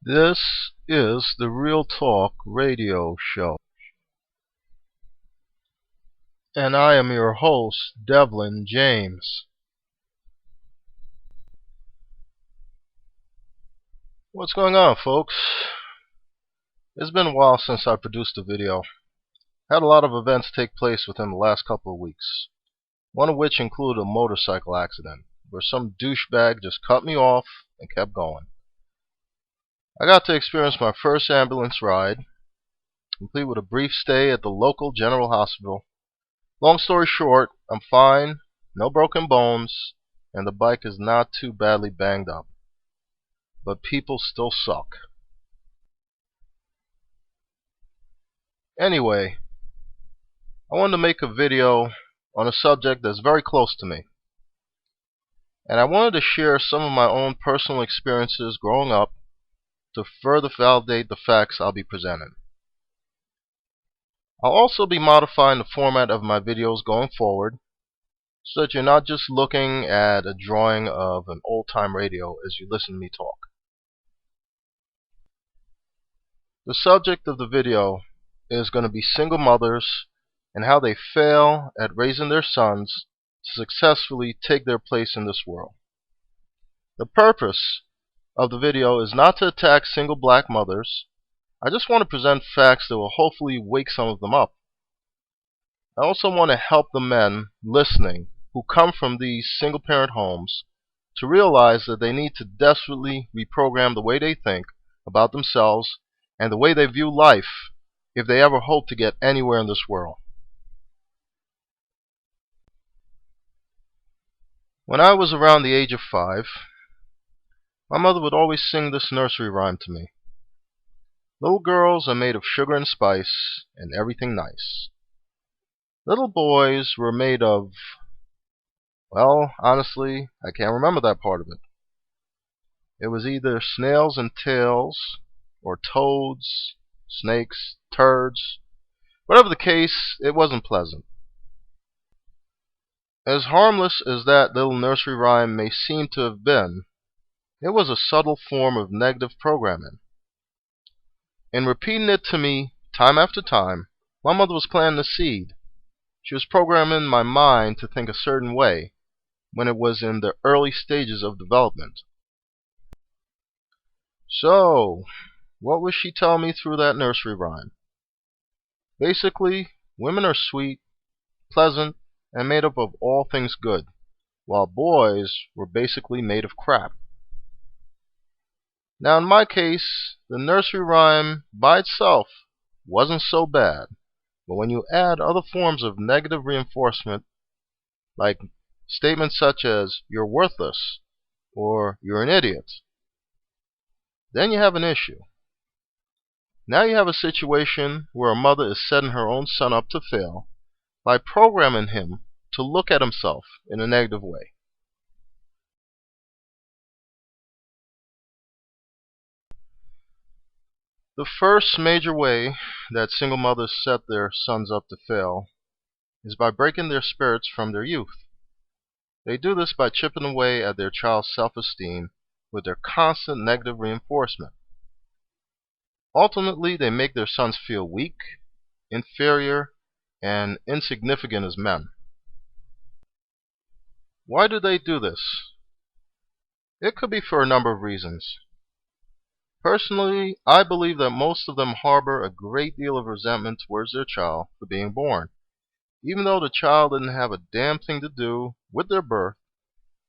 This is the Real Talk radio show, and I am your host, Devlin James. What's going on, folks? It's been a while since I produced a video. Had a lot of events take place within the last couple of weeks, one of which included a motorcycle accident, where some douchebag just cut me off and kept going. I got to experience my first ambulance ride, complete with a brief stay at the local general hospital. Long story short, I'm fine, no broken bones, and the bike is not too badly banged up. But people still suck. Anyway, I wanted to make a video on a subject that's very close to me. And I wanted to share some of my own personal experiences growing up to further validate the facts I'll be presenting. I'll also be modifying the format of my videos going forward so that you're not just looking at a drawing of an old-time radio as you listen to me talk. The subject of the video is going to be single mothers and how they fail at raising their sons to successfully take their place in this world. The purpose of the video is not to attack single black mothers. I just want to present facts that will hopefully wake some of them up. I also want to help the men listening who come from these single-parent homes to realize that they need to desperately reprogram the way they think about themselves and the way they view life if they ever hope to get anywhere in this world. When I was around the age of 5, my mother would always sing this nursery rhyme to me. Little girls are made of sugar and spice and everything nice. Little boys were made of, well, honestly, I can't remember that part of it. It was either snails and tails, or toads, snakes, turds. Whatever the case, it wasn't pleasant. As harmless as that little nursery rhyme may seem to have been, it was a subtle form of negative programming. In repeating it to me time after time, my mother was planting a seed. She was programming my mind to think a certain way when it was in the early stages of development. So, what was she telling me through that nursery rhyme? Basically, women are sweet, pleasant, and made up of all things good, while boys were basically made of crap. Now, in my case, the nursery rhyme by itself wasn't so bad, but when you add other forms of negative reinforcement, like statements such as "you're worthless" or "you're an idiot," then you have an issue. Now you have a situation where a mother is setting her own son up to fail by programming him to look at himself in a negative way. The first major way that single mothers set their sons up to fail is by breaking their spirits from their youth. They do this by chipping away at their child's self-esteem with their constant negative reinforcement. Ultimately, they make their sons feel weak, inferior, and insignificant as men. Why do they do this? It could be for a number of reasons. Personally, I believe that most of them harbor a great deal of resentment towards their child for being born, even though the child didn't have a damn thing to do with their birth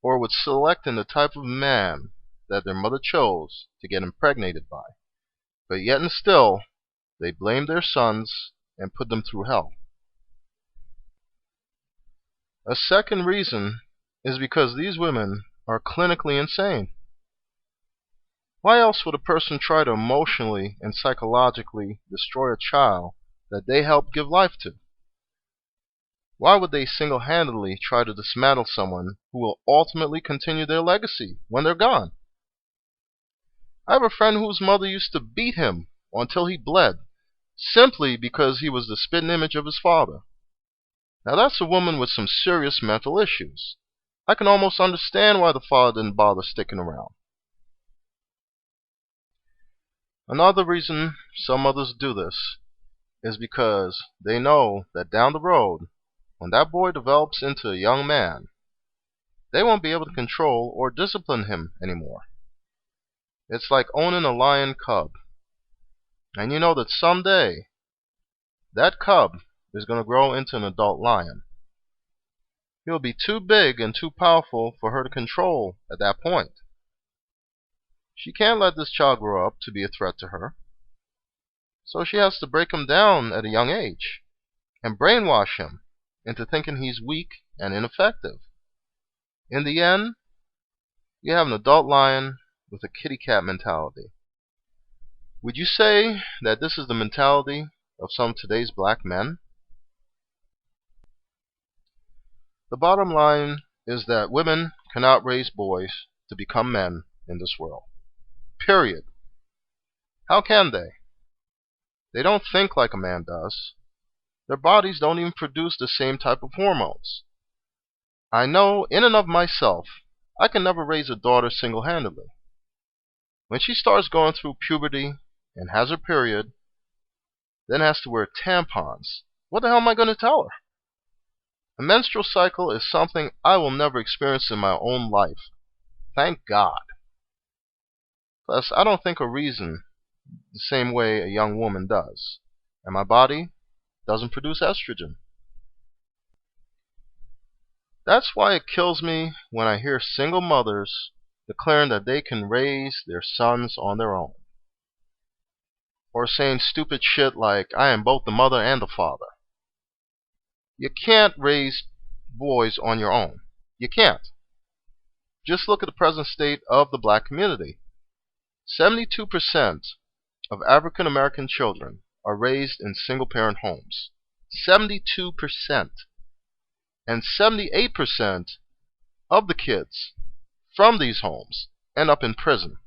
or with selecting the type of man that their mother chose to get impregnated by. But yet and still, they blame their sons and put them through hell. A second reason is because these women are clinically insane. Why else would a person try to emotionally and psychologically destroy a child that they helped give life to? Why would they single-handedly try to dismantle someone who will ultimately continue their legacy when they're gone? I have a friend whose mother used to beat him until he bled, simply because he was the spitting image of his father. Now that's a woman with some serious mental issues. I can almost understand why the father didn't bother sticking around. Another reason some mothers do this is because they know that down the road, when that boy develops into a young man, they won't be able to control or discipline him anymore. It's like owning a lion cub, and you know that someday that cub is going to grow into an adult lion. He'll be too big and too powerful for her to control at that point. She can't let this child grow up to be a threat to her. So she has to break him down at a young age and brainwash him into thinking he's weak and ineffective. In the end, you have an adult lion with a kitty cat mentality. Would you say that this is the mentality of some of today's black men? The bottom line is that women cannot raise boys to become men in this world. Period. How can they? They don't think like a man does. Their bodies don't even produce the same type of hormones. I know in and of myself, I can never raise a daughter single-handedly. When she starts going through puberty and has her period, then has to wear tampons, what the hell am I going to tell her? A menstrual cycle is something I will never experience in my own life. Thank God. Plus, I don't think or reason the same way a young woman does, and my body doesn't produce estrogen. That's why it kills me when I hear single mothers declaring that they can raise their sons on their own, or saying stupid shit like, I am both the mother and the father. You can't raise boys on your own. You can't. Just look at the present state of the black community. 72% of African American children are raised in single-parent homes. 72%. And 78% of the kids from these homes end up in prison.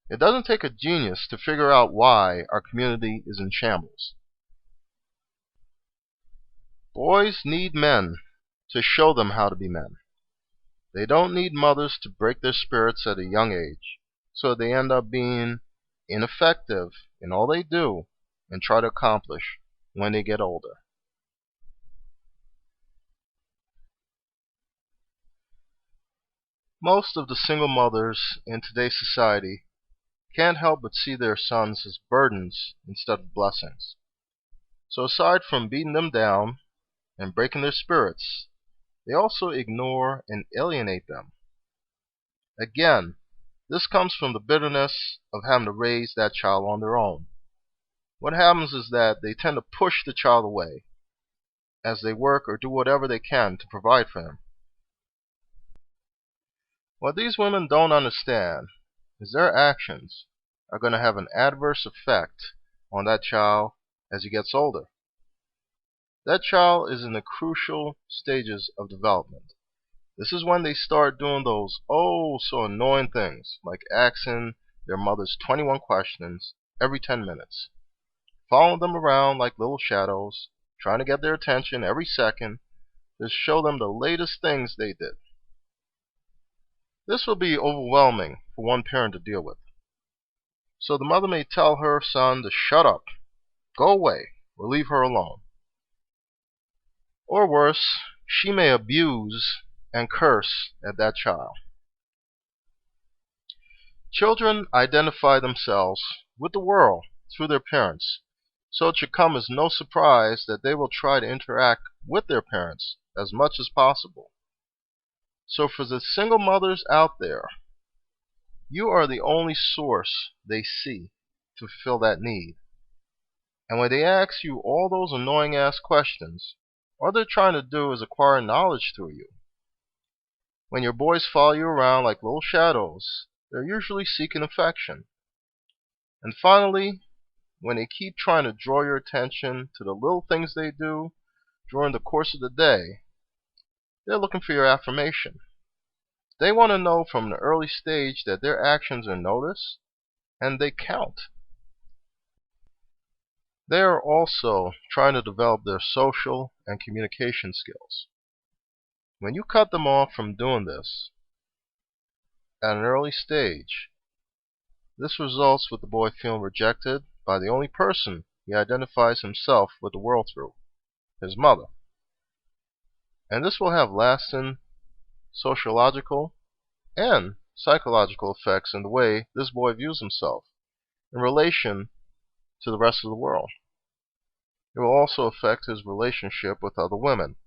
It doesn't take a genius to figure out why our community is in shambles. Boys need men to show them how to be men. They don't need mothers to break their spirits at a young age, so they end up being ineffective in all they do and try to accomplish when they get older. Most of the single mothers in today's society can't help but see their sons as burdens instead of blessings. So aside from beating them down and breaking their spirits, they also ignore and alienate them. Again, this comes from the bitterness of having to raise that child on their own. What happens is that they tend to push the child away as they work or do whatever they can to provide for him. What these women don't understand is their actions are going to have an adverse effect on that child as he gets older. That child is in the crucial stages of development. This is when they start doing those oh so annoying things like asking their mothers 21 questions every 10 minutes, following them around like little shadows, trying to get their attention every second to show them the latest things they did. This will be overwhelming for one parent to deal with. So the mother may tell her son to shut up, go away, or leave her alone. Or worse, she may abuse and curse at that child. Children identify themselves with the world through their parents, so it should come as no surprise that they will try to interact with their parents as much as possible. So for the single mothers out there, you are the only source they see to fulfill that need. And when they ask you all those annoying ass questions, all they're trying to do is acquire knowledge through you. When your boys follow you around like little shadows, they're usually seeking affection. And finally, when they keep trying to draw your attention to the little things they do during the course of the day, they're looking for your affirmation. They want to know from an early stage that their actions are noticed and they count. They are also trying to develop their social and communication skills. When you cut them off from doing this at an early stage, This results with the boy feeling rejected by the only person he identifies himself with the world through, his mother. And this will have lasting sociological and psychological effects in the way this boy views himself in relation to the rest of the world. It will also affect his relationship with other women.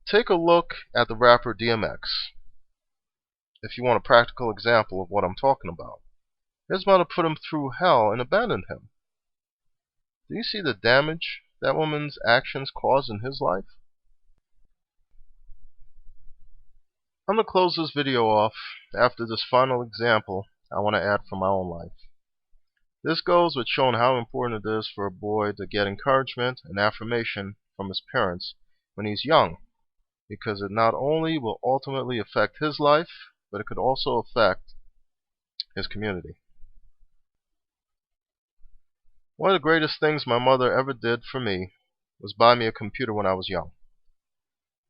Take a look at the rapper DMX if you want a practical example of what I'm talking about. His mother put him through hell and abandoned him. Do you see the damage that woman's actions caused in his life? I'm going to close this video off after this final example I want to add from my own life. This goes with showing how important it is for a boy to get encouragement and affirmation from his parents when he's young, because it not only will ultimately affect his life, but it could also affect his community. One of the greatest things my mother ever did for me was buy me a computer when I was young.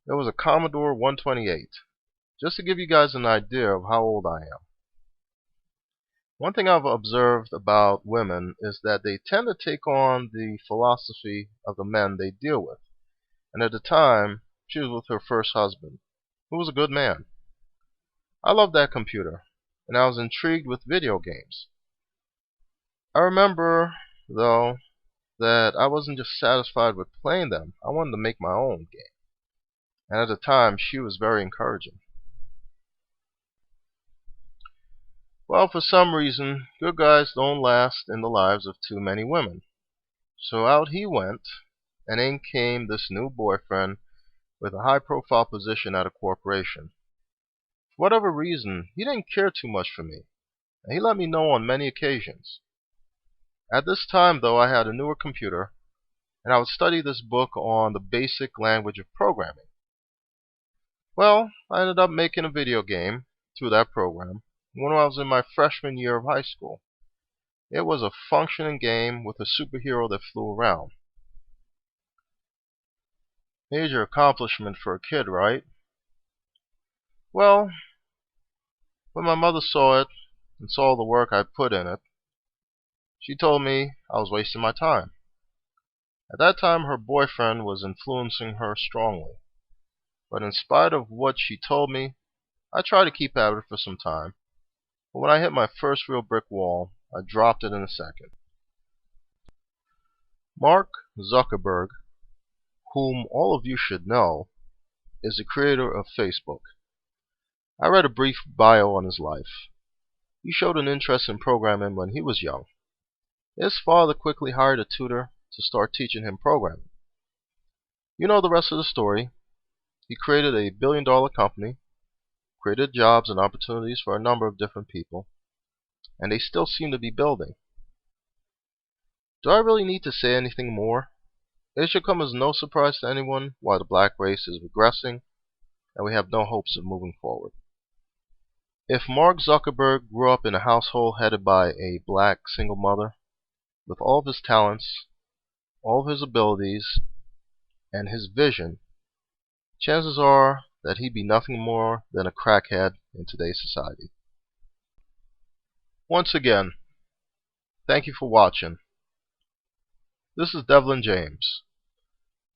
It was a Commodore 128. Just to give you guys an idea of how old I am. One thing I've observed about women is that they tend to take on the philosophy of the men they deal with. And at the time, she was with her first husband, who was a good man. I loved that computer, and I was intrigued with video games. I remember, though, that I wasn't just satisfied with playing them. I wanted to make my own game. And at the time, she was very encouraging. Well, for some reason, good guys don't last in the lives of too many women. So out he went, and in came this new boyfriend with a high-profile position at a corporation. For whatever reason, he didn't care too much for me, and he let me know on many occasions. At this time, though, I had a newer computer, and I would study this book on the basic language of programming. Well, I ended up making a video game through that program when I was in my freshman year of high school. It was a functioning game with a superhero that flew around. Major accomplishment for a kid, right? Well, when my mother saw it and saw the work I put in it, she told me I was wasting my time. At that time, her boyfriend was influencing her strongly. But in spite of what she told me, I tried to keep at it for some time. But when I hit my first real brick wall, I dropped it in a second. Mark Zuckerberg, whom all of you should know, is the creator of Facebook. I read a brief bio on his life. He showed an interest in programming when he was young. His father quickly hired a tutor to start teaching him programming. You know the rest of the story. He created a billion-dollar company, created jobs and opportunities for a number of different people, and they still seem to be building. Do I really need to say anything more? It should come as no surprise to anyone why the black race is regressing and we have no hopes of moving forward. If Mark Zuckerberg grew up in a household headed by a black single mother, with all of his talents, all of his abilities, and his vision, chances are that he'd be nothing more than a crackhead in today's society. Once again, thank you for watching. This is Devlin James.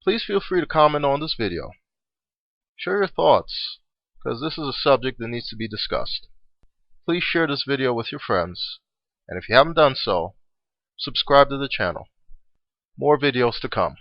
Please feel free to comment on this video. Share your thoughts, because this is a subject that needs to be discussed. Please share this video with your friends, and if you haven't done so, subscribe to the channel. More videos to come.